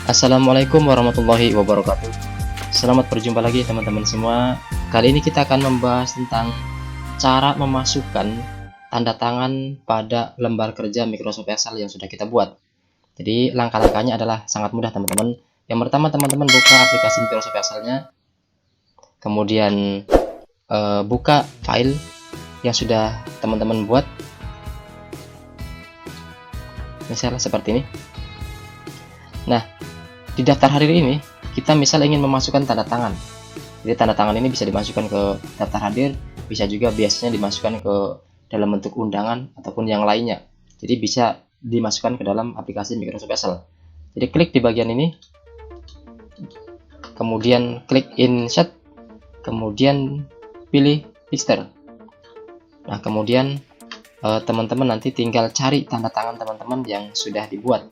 Assalamualaikum warahmatullahi wabarakatuh. Selamat berjumpa lagi teman-teman semua. Kali ini kita akan membahas tentang cara memasukkan tanda tangan pada lembar kerja Microsoft Excel yang sudah kita buat. Jadi langkah-langkahnya adalah sangat mudah teman-teman. Yang pertama teman-teman buka aplikasi Microsoft Excel-nya, kemudian buka file yang sudah teman-teman buat, misalnya seperti ini. Nah, di daftar hadir ini kita misal ingin memasukkan tanda tangan. Jadi tanda tangan ini bisa dimasukkan ke daftar hadir, bisa juga biasanya dimasukkan ke dalam bentuk undangan ataupun yang lainnya. Jadi bisa dimasukkan ke dalam aplikasi Microsoft Excel. Jadi klik di bagian ini, kemudian klik insert, kemudian pilih picture. Nah, kemudian teman-teman nanti tinggal cari tanda tangan teman-teman yang sudah dibuat.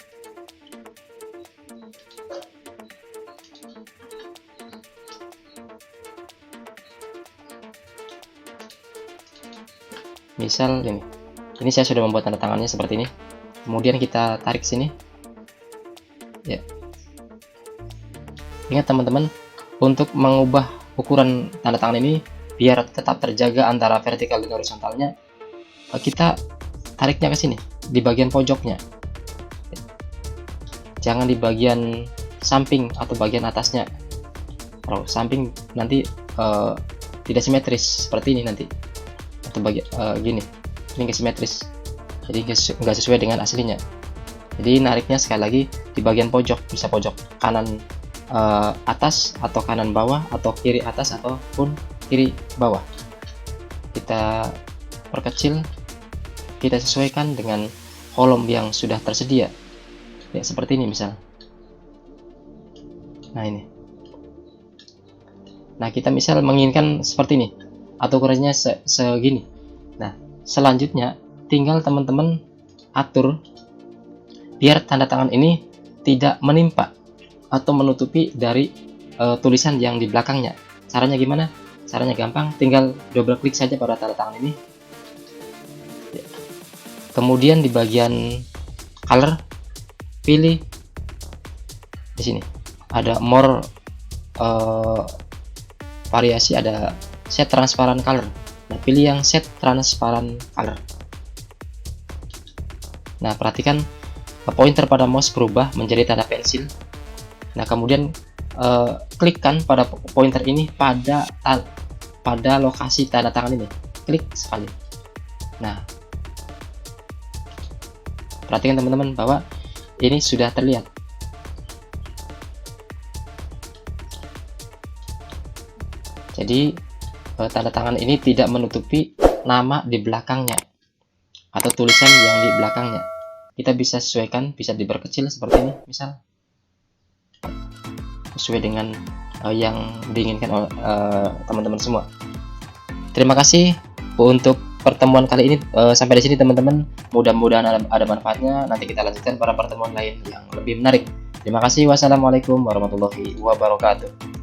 Misal ini saya sudah membuat tanda tangannya seperti ini. Kemudian kita tarik sini. Ya. Ingat teman-teman, untuk mengubah ukuran tanda tangan ini biar tetap terjaga antara vertikal dan horizontalnya, kita tariknya ke sini di bagian pojoknya. Jangan di bagian samping atau bagian atasnya. Kalau samping nanti tidak simetris seperti ini nanti. Bagian gini, ini nggak simetris, jadi nggak sesuai dengan aslinya. Jadi nariknya sekali lagi di bagian pojok, bisa pojok kanan atas atau kanan bawah atau kiri atas ataupun kiri bawah. Kita perkecil, kita sesuaikan dengan kolom yang sudah tersedia ya, seperti ini misal. Nah ini, nah kita misal menginginkan seperti ini atau ukurannya segini. Nah, selanjutnya tinggal teman-teman atur biar tanda tangan ini tidak menimpa atau menutupi dari tulisan yang di belakangnya. Caranya gimana? Caranya gampang, tinggal double klik saja pada tanda tangan ini. Kemudian di bagian color pilih di sini ada more variasi, ada set transparent color. Nah, pilih yang set transparent color. Nah, perhatikan pointer pada mouse berubah menjadi tanda pensil. Nah, kemudian klikkan pada pointer ini pada lokasi tanda tangan ini. Klik sekali. Nah, perhatikan teman-teman bahwa ini sudah terlihat. Jadi tanda tangan ini tidak menutupi nama di belakangnya atau tulisan yang di belakangnya. Kita bisa sesuaikan, bisa diperkecil seperti ini misal, sesuai dengan yang diinginkan oleh teman-teman semua. Terima kasih untuk pertemuan kali ini. Sampai di sini teman-teman, mudah-mudahan ada manfaatnya. Nanti kita lanjutkan pada pertemuan lain yang lebih menarik. Terima kasih. Wassalamualaikum warahmatullahi wabarakatuh.